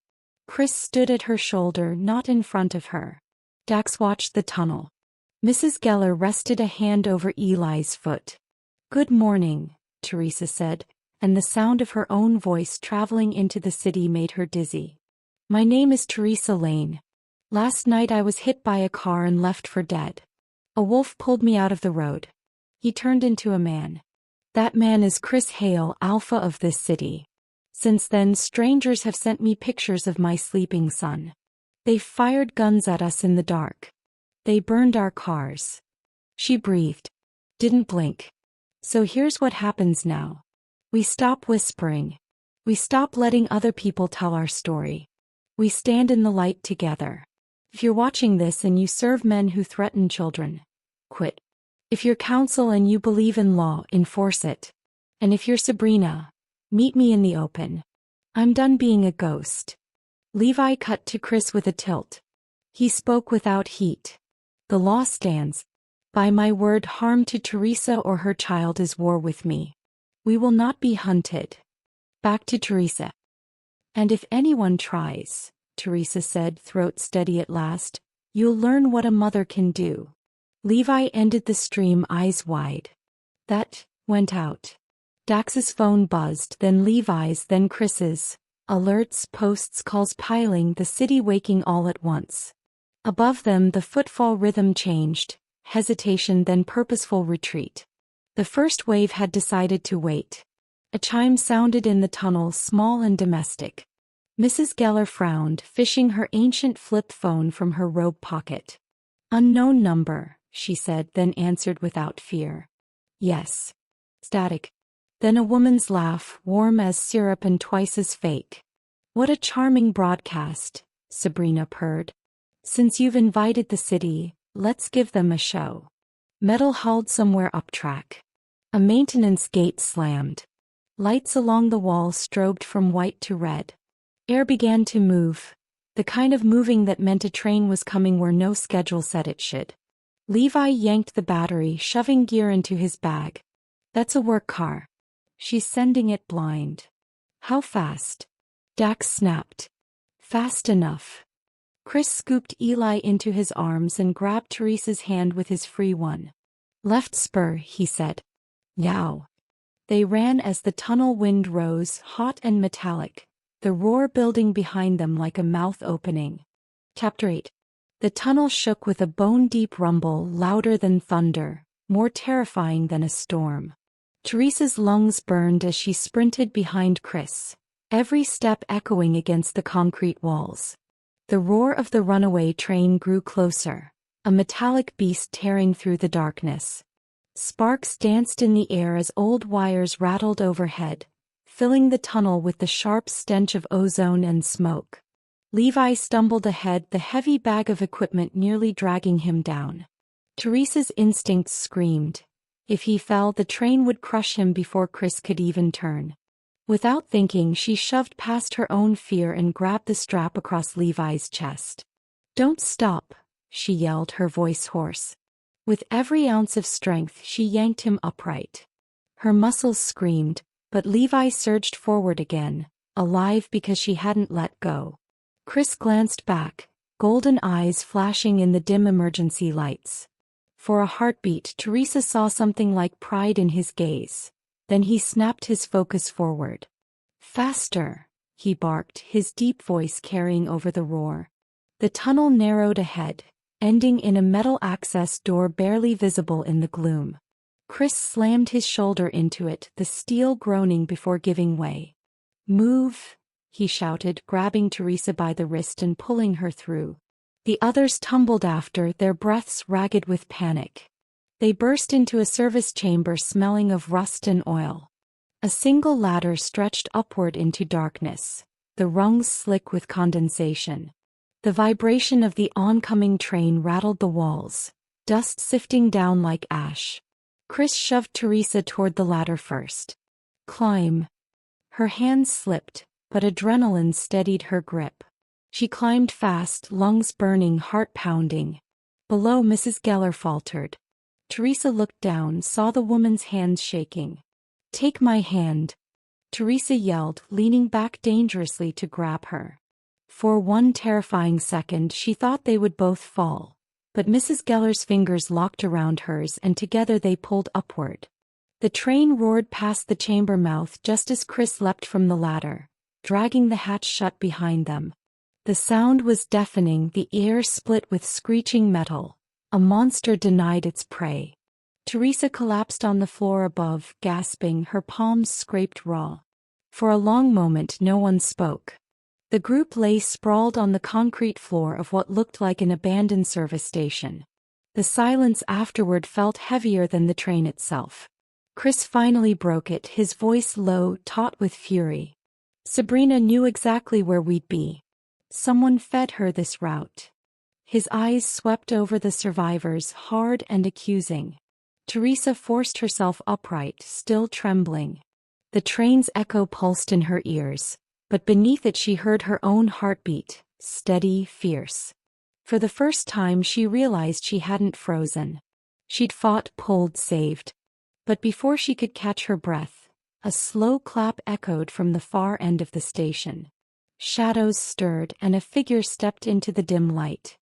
Chris stood at her shoulder, not in front of her. Dax watched the tunnel. Mrs. Geller rested a hand over Eli's foot. "Good morning," Teresa said, and the sound of her own voice traveling into the city made her dizzy. "My name is Teresa Lane. Last night I was hit by a car and left for dead. A wolf pulled me out of the road. He turned into a man. That man is Chris Hale, alpha of this city. Since then, strangers have sent me pictures of my sleeping son. They fired guns at us in the dark. They burned our cars." She breathed. Didn't blink. "So here's what happens now. We stop whispering. We stop letting other people tell our story. We stand in the light together. If you're watching this and you serve men who threaten children, quit. If you're counsel and you believe in law, enforce it. And if you're Sabrina, meet me in the open. I'm done being a ghost." Levi cut to Chris with a tilt. He spoke without heat. "The law stands. By my word, harm to Teresa or her child is war with me. We will not be hunted." Back to Teresa. "And if anyone tries," Teresa said, throat steady at last, "you'll learn what a mother can do." Levi ended the stream, eyes wide. That went out. Dax's phone buzzed, then Levi's, then Chris's. Alerts, posts, calls piling, the city waking all at once. Above them the footfall rhythm changed, hesitation then purposeful retreat. The first wave had decided to wait. A chime sounded in the tunnel, small and domestic. Mrs. Geller frowned, fishing her ancient flip phone from her robe pocket. "Unknown number," she said, then answered without fear. "Yes." Static. Then a woman's laugh, warm as syrup and twice as fake. "What a charming broadcast," Sabrina purred. "Since you've invited the city, let's give them a show." Metal hauled somewhere up track. A maintenance gate slammed. Lights along the wall strobed from white to red. Air began to move, the kind of moving that meant a train was coming where no schedule said it should. Levi yanked the battery, shoving gear into his bag. "That's a work car. She's sending it blind." "How fast?" Dax snapped. "Fast enough." Chris scooped Eli into his arms and grabbed Teresa's hand with his free one. "Left spur," he said. "Yow." They ran as the tunnel wind rose, hot and metallic, the roar building behind them like a mouth opening. Chapter 8. The tunnel shook with a bone-deep rumble, louder than thunder, more terrifying than a storm. Teresa's lungs burned as she sprinted behind Chris, every step echoing against the concrete walls. The roar of the runaway train grew closer, a metallic beast tearing through the darkness. Sparks danced in the air as old wires rattled overhead, filling the tunnel with the sharp stench of ozone and smoke. Levi stumbled ahead, the heavy bag of equipment nearly dragging him down. Teresa's instincts screamed. If he fell, the train would crush him before Chris could even turn. Without thinking, she shoved past her own fear and grabbed the strap across Levi's chest. "Don't stop," she yelled, her voice hoarse. With every ounce of strength, she yanked him upright. Her muscles screamed, but Levi surged forward again, alive because she hadn't let go. Chris glanced back, golden eyes flashing in the dim emergency lights. For a heartbeat, Teresa saw something like pride in his gaze. Then he snapped his focus forward. "Faster," he barked, his deep voice carrying over the roar. The tunnel narrowed ahead, ending in a metal access door barely visible in the gloom. Chris slammed his shoulder into it, the steel groaning before giving way. "Move," he shouted, grabbing Teresa by the wrist and pulling her through. The others tumbled after, their breaths ragged with panic. They burst into a service chamber smelling of rust and oil. A single ladder stretched upward into darkness, the rungs slick with condensation. The vibration of the oncoming train rattled the walls, dust sifting down like ash. Chris shoved Teresa toward the ladder first. "Climb." Her hands slipped, but adrenaline steadied her grip. She climbed fast, lungs burning, heart pounding. Below, Mrs. Geller faltered. Teresa looked down, saw the woman's hands shaking. "Take my hand," Teresa yelled, leaning back dangerously to grab her. For one terrifying second she thought they would both fall, but Mrs. Geller's fingers locked around hers and together they pulled upward. The train roared past the chamber mouth just as Chris leapt from the ladder, dragging the hatch shut behind them. The sound was deafening, the air split with screeching metal. A monster denied its prey. Teresa collapsed on the floor above, gasping, her palms scraped raw. For a long moment no one spoke. The group lay sprawled on the concrete floor of what looked like an abandoned service station. The silence afterward felt heavier than the train itself. Chris finally broke it, his voice low, taut with fury. "Sabrina knew exactly where we'd be. Someone fed her this route." His eyes swept over the survivors, hard and accusing. Teresa forced herself upright, still trembling. The train's echo pulsed in her ears, but beneath it she heard her own heartbeat, steady, fierce. For the first time she realized she hadn't frozen. She'd fought, pulled, saved. But before she could catch her breath, a slow clap echoed from the far end of the station. Shadows stirred and a figure stepped into the dim light.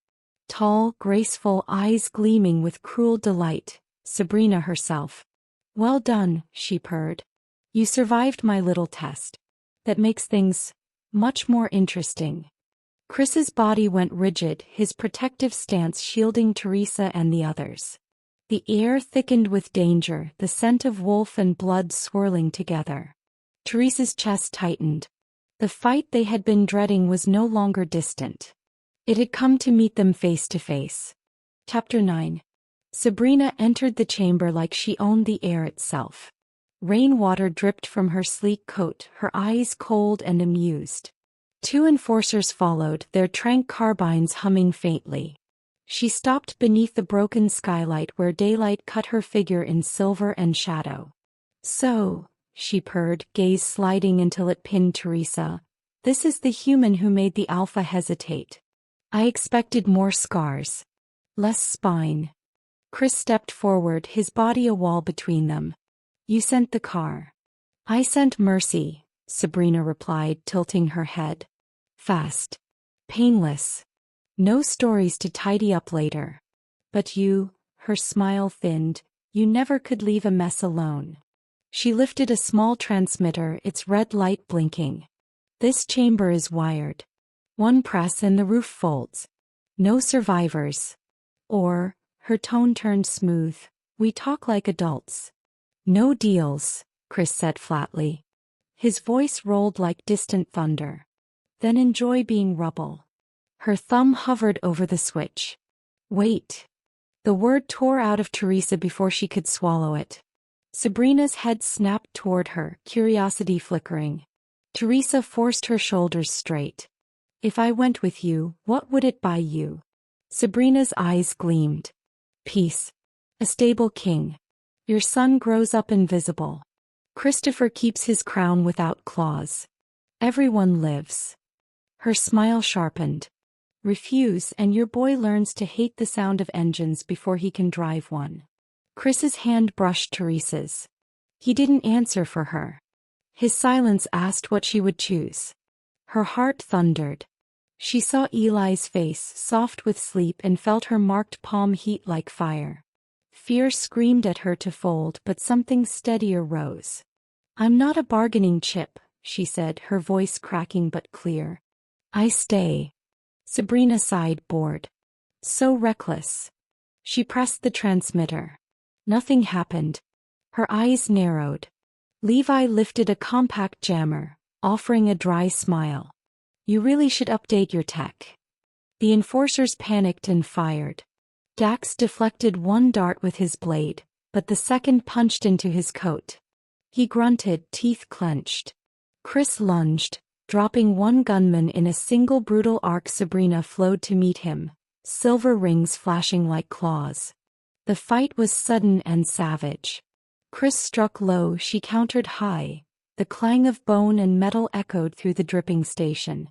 Tall, graceful, eyes gleaming with cruel delight, Sabrina herself. "Well done," she purred. "You survived my little test. That makes things much more interesting." Chris's body went rigid, his protective stance shielding Teresa and the others. The air thickened with danger, the scent of wolf and blood swirling together. Teresa's chest tightened. The fight they had been dreading was no longer distant. It had come to meet them face to face. Chapter 9. Sabrina entered the chamber like she owned the air itself. Rainwater dripped from her sleek coat, her eyes cold and amused. Two enforcers followed, their trank carbines humming faintly. She stopped beneath the broken skylight where daylight cut her figure in silver and shadow. "So," she purred, gaze sliding until it pinned Teresa, "this is the human who made the Alpha hesitate. I expected more scars. Less spine." Chris stepped forward, his body a wall between them. "You sent the car." "I sent mercy," Sabrina replied, tilting her head. "Fast. Painless. No stories to tidy up later. But you," her smile thinned, "you never could leave a mess alone." She lifted a small transmitter, its red light blinking. "This chamber is wired. One press and the roof folds. No survivors. Or," her tone turned smooth, "we talk like adults." "No deals," Chris said flatly. His voice rolled like distant thunder. "Then enjoy being rubble." Her thumb hovered over the switch. Wait. The word tore out of Teresa before she could swallow it. Sabrina's head snapped toward her, curiosity flickering. Teresa forced her shoulders straight. If I went with you, what would it buy you? Sabrina's eyes gleamed. Peace. A stable king. Your son grows up invisible. Christopher keeps his crown without claws. Everyone lives. Her smile sharpened. Refuse and your boy learns to hate the sound of engines before he can drive one. Chris's hand brushed Teresa's. He didn't answer for her. His silence asked what she would choose. Her heart thundered. She saw Eli's face, soft with sleep, and felt her marked palm heat like fire. Fear screamed at her to fold, but something steadier rose. I'm not a bargaining chip, she said, her voice cracking but clear. I stay. Sabrina sighed, bored. So reckless. She pressed the transmitter. Nothing happened. Her eyes narrowed. Levi lifted a compact jammer, offering a dry smile. You really should update your tech. The enforcers panicked and fired. Dax deflected one dart with his blade, but the second punched into his coat. He grunted, teeth clenched. Chris lunged, dropping one gunman in a single brutal arc. Sabrina flowed to meet him, silver rings flashing like claws. The fight was sudden and savage. Chris struck low, she countered high. The clang of bone and metal echoed through the dripping station.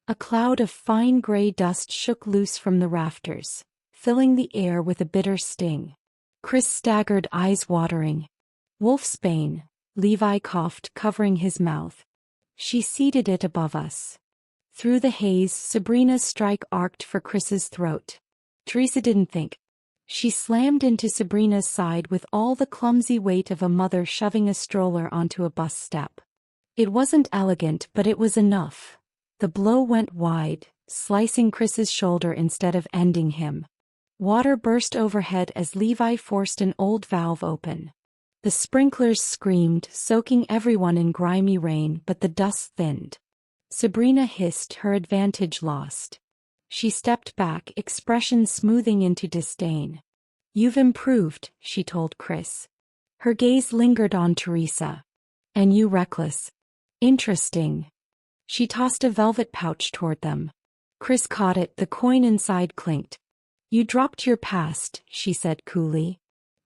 A cloud of fine gray dust shook loose from the rafters, filling the air with a bitter sting. Chris staggered, eyes watering. Wolfsbane, Levi coughed, covering his mouth. She seated it above us. Through the haze, Sabrina's strike arced for Chris's throat. Teresa didn't think. She slammed into Sabrina's side with all the clumsy weight of a mother shoving a stroller onto a bus step. It wasn't elegant, but it was enough. The blow went wide, slicing Chris's shoulder instead of ending him. Water burst overhead as Levi forced an old valve open. The sprinklers screamed, soaking everyone in grimy rain, but the dust thinned. Sabrina hissed, her advantage lost. She stepped back, expression smoothing into disdain. You've improved, she told Chris. Her gaze lingered on Teresa. And you reckless. Interesting. She tossed a velvet pouch toward them. Chris caught it, the coin inside clinked. You dropped your past, she said coolly.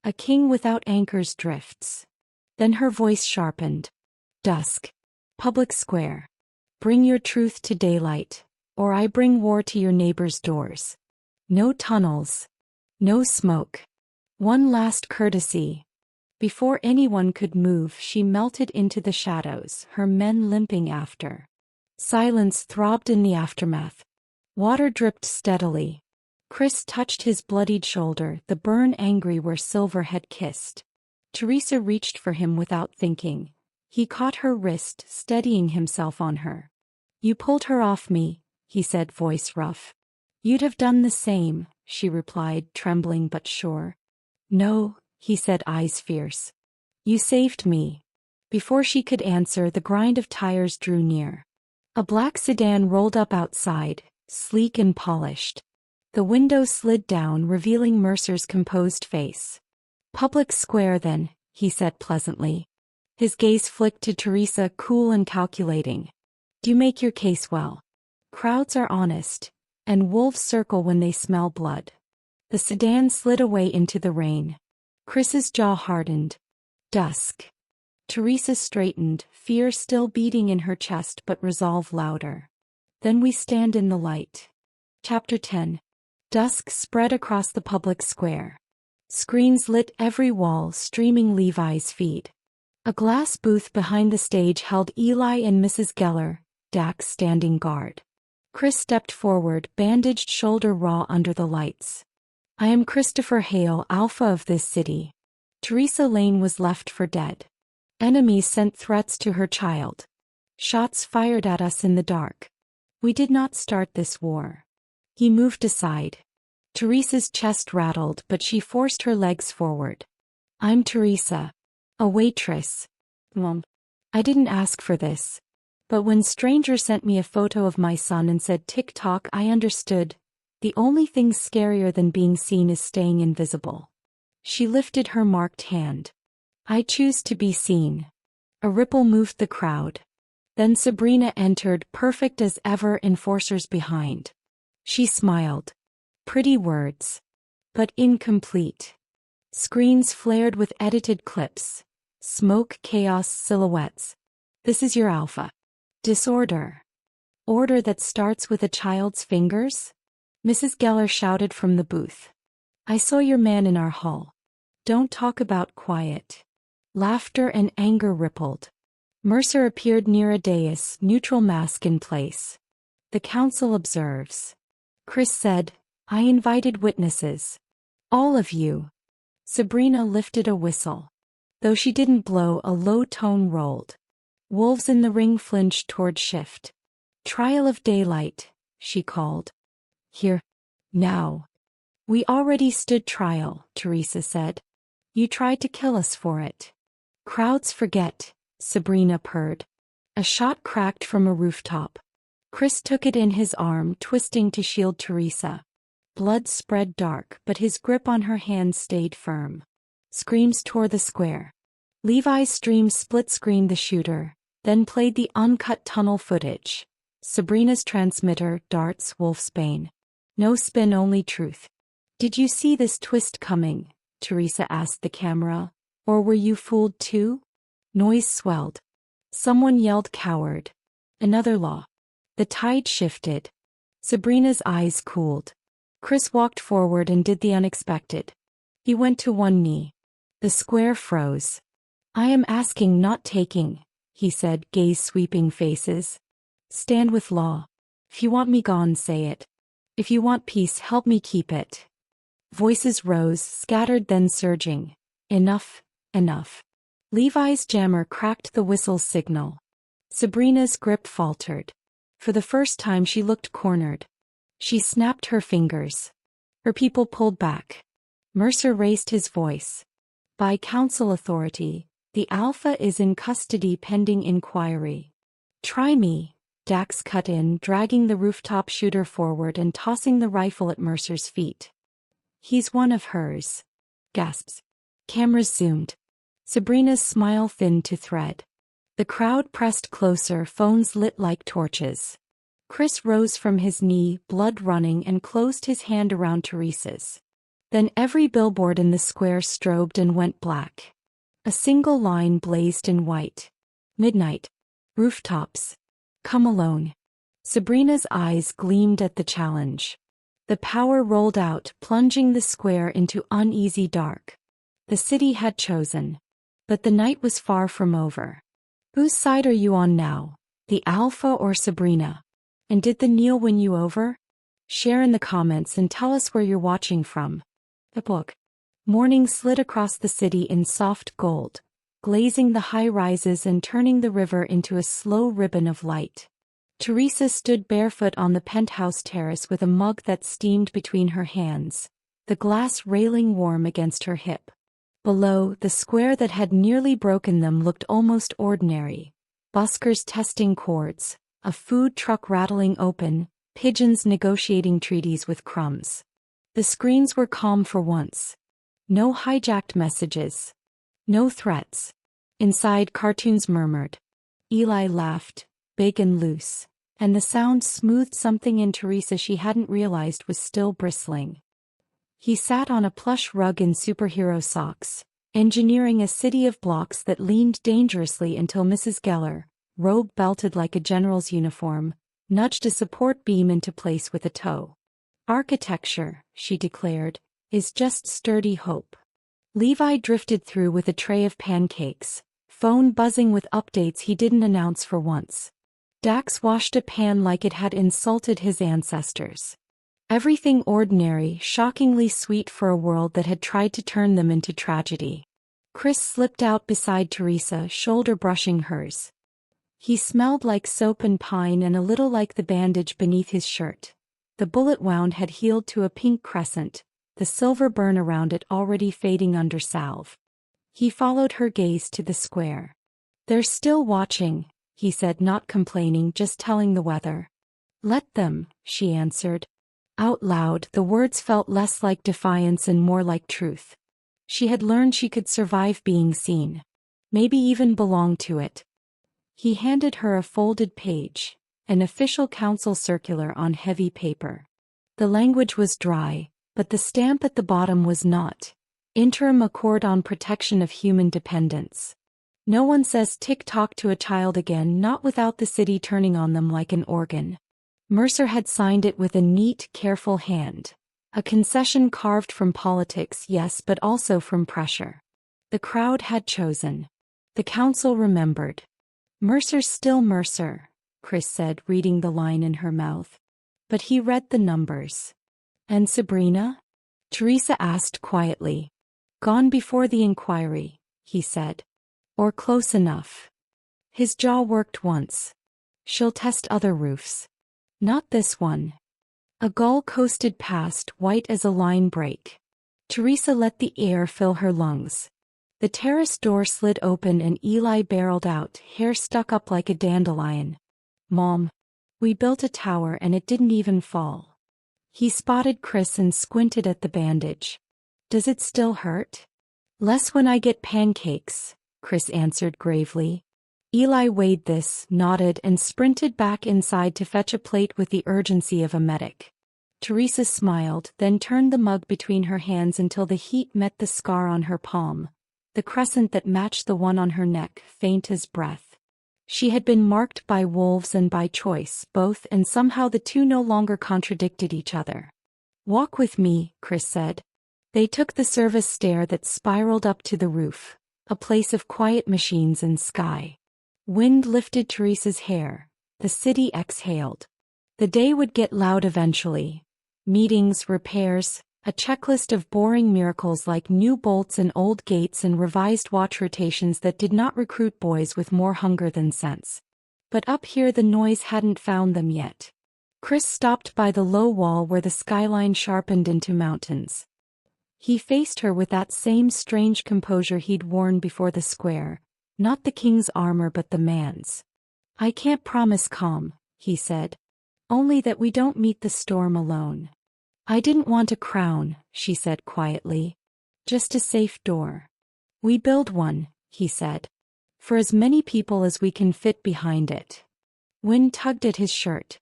A king without anchors drifts. Then her voice sharpened. Dusk. Public square. Bring your truth to daylight, or I bring war to your neighbors' doors. No tunnels. No smoke. One last courtesy. Before anyone could move, she melted into the shadows, her men limping after. Silence throbbed in the aftermath. Water dripped steadily. Chris touched his bloodied shoulder, the burn angry where Silver had kissed. Teresa reached for him without thinking. He caught her wrist, steadying himself on her. You pulled her off me, he said, voice rough. You'd have done the same, she replied, trembling but sure. No, he said, eyes fierce. You saved me. Before she could answer, the grind of tires drew near. A black sedan rolled up outside, sleek and polished. The window slid down, revealing Mercer's composed face. Public square then, he said pleasantly. His gaze flicked to Teresa, cool and calculating. Do you make your case well? Crowds are honest, and wolves circle when they smell blood. The sedan slid away into the rain. Chris's jaw hardened. Dusk. Teresa straightened, fear still beating in her chest but resolve louder. Then we stand in the light. Chapter 10. Dusk spread across the public square. Screens lit every wall, streaming Levi's feed. A glass booth behind the stage held Eli and Mrs. Geller, Dax standing guard. Chris stepped forward, bandaged shoulder raw under the lights. I am Christopher Hale, alpha of this city. Teresa Lane was left for dead. Enemies sent threats to her child. Shots fired at us in the dark. We did not start this war. He moved aside. Teresa's chest rattled, but she forced her legs forward. I'm Teresa. A waitress. Mom. I didn't ask for this. But when stranger sent me a photo of my son and said tick-tock, I understood. The only thing scarier than being seen is staying invisible. She lifted her marked hand. I choose to be seen. A ripple moved the crowd. Then Sabrina entered, perfect as ever, enforcers behind. She smiled. Pretty words. But incomplete. Screens flared with edited clips. Smoke, chaos, silhouettes. This is your alpha. Disorder. Order that starts with a child's fingers? Mrs. Geller shouted from the booth. I saw your man in our hall. Don't talk about quiet. Laughter and anger rippled. Mercer appeared near a dais, neutral mask in place. The council observes. Chris said, I invited witnesses. All of you. Sabrina lifted a whistle. Though she didn't blow, a low tone rolled. Wolves in the ring flinched toward shift. Trial of daylight, she called. Here. Now. We already stood trial, Teresa said. You tried to kill us for it. Crowds forget, Sabrina purred. A shot cracked from a rooftop. Chris took it in his arm, twisting to shield Teresa. Blood spread dark, but his grip on her hand stayed firm. Screams tore the square. Levi's stream split-screened the shooter, then played the uncut tunnel footage. Sabrina's transmitter, darts, Wolfsbane. No spin, only truth. Did you see this twist coming? Teresa asked the camera. Or were you fooled too? Noise swelled. Someone yelled coward. Another law. The tide shifted. Sabrina's eyes cooled. Chris walked forward and did the unexpected. He went to one knee. The square froze. I am asking, not taking, he said, gaze sweeping faces. Stand with law. If you want me gone, say it. If you want peace, help me keep it. Voices rose, scattered then surging. Enough, enough. Levi's jammer cracked the whistle's signal. Sabrina's grip faltered. For the first time she looked cornered. She snapped her fingers. Her people pulled back. Mercer raised his voice. By council authority, the Alpha is in custody pending inquiry. Try me, Dax cut in, dragging the rooftop shooter forward and tossing the rifle at Mercer's feet. He's one of hers. Gasps. Cameras zoomed. Sabrina's smile thinned to thread. The crowd pressed closer, phones lit like torches. Chris rose from his knee, blood running, and closed his hand around Teresa's. Then every billboard in the square strobed and went black. A single line blazed in white. Midnight. Rooftops. Come alone. Sabrina's eyes gleamed at the challenge. The power rolled out, plunging the square into uneasy dark. The city had chosen. But the night was far from over. Whose side are you on now? The Alpha or Sabrina? And did the kneel win you over? Share in the comments and tell us where you're watching from. The book. Morning slid across the city in soft gold, glazing the high rises and turning the river into a slow ribbon of light. Teresa stood barefoot on the penthouse terrace with a mug that steamed between her hands, the glass railing warm against her hip. Below, the square that had nearly broken them looked almost ordinary. Buskers testing chords, a food truck rattling open, pigeons negotiating treaties with crumbs. The screens were calm for once. No hijacked messages. No threats. Inside, cartoons murmured. Eli laughed, big and loose, and the sound smoothed something in Teresa she hadn't realized was still bristling. He sat on a plush rug in superhero socks, engineering a city of blocks that leaned dangerously until Mrs. Geller, robe belted like a general's uniform, nudged a support beam into place with a toe. Architecture, she declared, is just sturdy hope. Levi drifted through with a tray of pancakes, phone buzzing with updates he didn't announce for once. Dax washed a pan like it had insulted his ancestors. Everything ordinary, shockingly sweet for a world that had tried to turn them into tragedy. Chris slipped out beside Teresa, shoulder brushing hers. He smelled like soap and pine and a little like the bandage beneath his shirt. The bullet wound had healed to a pink crescent, the silver burn around it already fading under salve. He followed her gaze to the square. They're still watching, he said, not complaining, just telling the weather. Let them, she answered. Out loud, the words felt less like defiance and more like truth. She had learned she could survive being seen. Maybe even belong to it. He handed her a folded page, an official council circular on heavy paper. The language was dry, but the stamp at the bottom was not. Interim Accord on Protection of Human Dependents. No one says tick-tock to a child again, not without the city turning on them like an organ. Mercer had signed it with a neat, careful hand. A concession carved from politics, yes, but also from pressure. The crowd had chosen. The council remembered. Mercer's still Mercer, Chris said, reading the line in her mouth. But he read the numbers. And Sabrina? Teresa asked quietly. Gone before the inquiry, he said. Or close enough. His jaw worked once. She'll test other roofs. Not this one. A gull coasted past, white as a line break. Teresa let the air fill her lungs. The terrace door slid open and Eli barreled out, hair stuck up like a dandelion. Mom. We built a tower and it didn't even fall. He spotted Chris and squinted at the bandage. Does it still hurt? Less when I get pancakes, Chris answered gravely. Eli weighed this, nodded, and sprinted back inside to fetch a plate with the urgency of a medic. Teresa smiled, then turned the mug between her hands until the heat met the scar on her palm. The crescent that matched the one on her neck, faint as breath. She had been marked by wolves and by choice, both, and somehow the two no longer contradicted each other. Walk with me, Chris said. They took the service stair that spiraled up to the roof, a place of quiet machines and sky. Wind lifted Teresa's hair. The city exhaled. The day would get loud eventually. Meetings, repairs, a checklist of boring miracles like new bolts and old gates and revised watch rotations that did not recruit boys with more hunger than sense. But up here the noise hadn't found them yet. Chris stopped by the low wall where the skyline sharpened into mountains. He faced her with that same strange composure he'd worn before the square, not the king's armor but the man's. I can't promise calm, he said. Only that we don't meet the storm alone. I didn't want a crown, she said quietly. Just a safe door. We build one, he said. For as many people as we can fit behind it. Wind tugged at his shirt.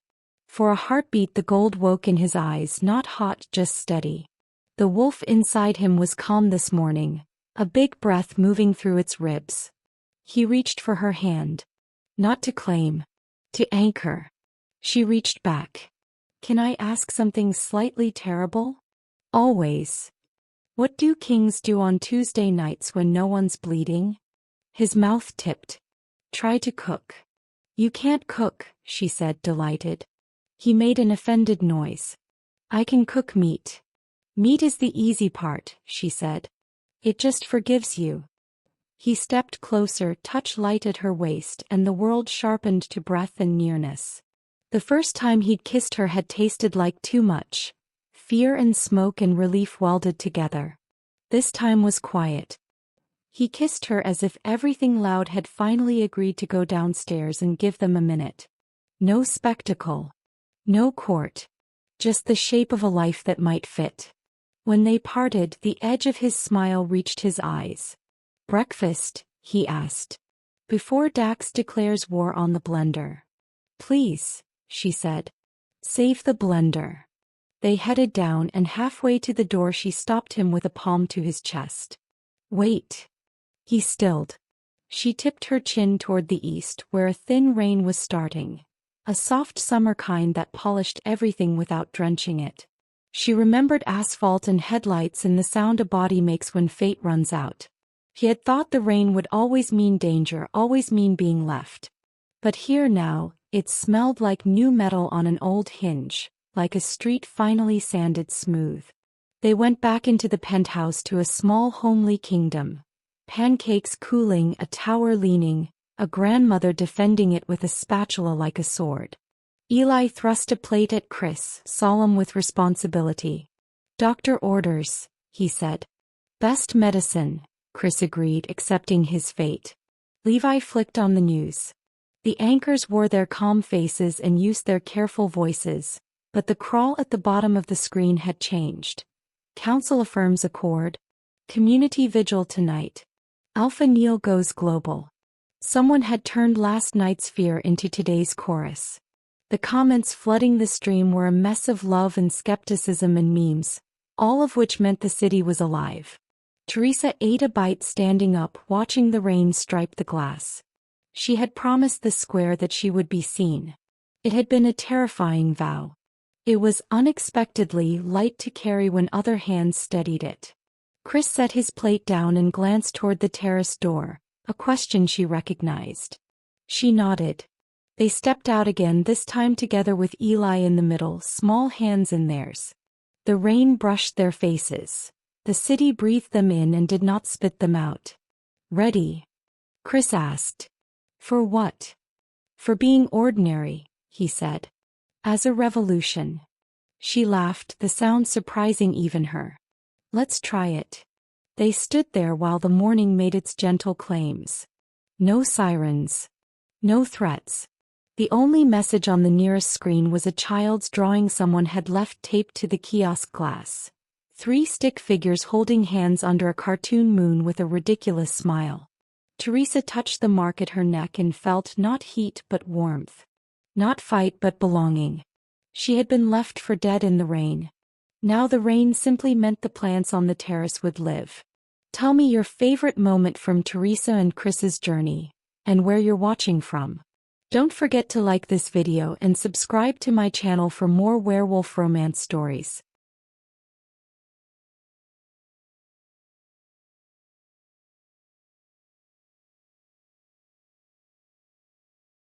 For a heartbeat the gold woke in his eyes, not hot, just steady. The wolf inside him was calm this morning, a big breath moving through its ribs. He reached for her hand. Not to claim. To anchor. She reached back. Can I ask something slightly terrible? Always. What do kings do on Tuesday nights when no one's bleeding? His mouth tipped. Try to cook. You can't cook, she said, delighted. He made an offended noise. I can cook meat. Meat is the easy part, she said. It just forgives you. He stepped closer, touch light at her waist, and the world sharpened to breath and nearness. The first time he'd kissed her had tasted like too much. Fear and smoke and relief welded together. This time was quiet. He kissed her as if everything loud had finally agreed to go downstairs and give them a minute. No spectacle. No court. Just the shape of a life that might fit. When they parted, the edge of his smile reached his eyes. Breakfast, he asked. Before Dax declares war on the blender. Please, she said. Save the blender. They headed down and halfway to the door she stopped him with a palm to his chest. Wait. He stilled. She tipped her chin toward the east where a thin rain was starting. A soft summer kind that polished everything without drenching it. She remembered asphalt and headlights and the sound a body makes when fate runs out. He had thought the rain would always mean danger, always mean being left. But here now, it smelled like new metal on an old hinge, like a street finally sanded smooth. They went back into the penthouse to a small homely kingdom. Pancakes cooling, a tower leaning, a grandmother defending it with a spatula like a sword. Eli thrust a plate at Chris, solemn with responsibility. Doctor orders, he said. Best medicine, Chris agreed, accepting his fate. Levi flicked on the news. The anchors wore their calm faces and used their careful voices, but the crawl at the bottom of the screen had changed. Council affirms accord. Community vigil tonight. Alpha Neil goes global. Someone had turned last night's fear into today's chorus. The comments flooding the stream were a mess of love and skepticism and memes, all of which meant the city was alive. Teresa ate a bite standing up, watching the rain stripe the glass. She had promised the square that she would be seen. It had been a terrifying vow. It was unexpectedly light to carry when other hands steadied it. Chris set his plate down and glanced toward the terrace door, a question she recognized. She nodded. They stepped out again, this time together with Eli in the middle, small hands in theirs. The rain brushed their faces. The city breathed them in and did not spit them out. Ready? Chris asked. For what? For being ordinary, he said. As a revolution. She laughed, the sound surprising even her. Let's try it. They stood there while the morning made its gentle claims. No sirens. No threats. The only message on the nearest screen was a child's drawing someone had left taped to the kiosk glass. 3 stick figures holding hands under a cartoon moon with a ridiculous smile. Teresa touched the mark at her neck and felt not heat but warmth. Not fight but belonging. She had been left for dead in the rain. Now the rain simply meant the plants on the terrace would live. Tell me your favorite moment from Teresa and Chris's journey, and where you're watching from. Don't forget to like this video and subscribe to my channel for more werewolf romance stories.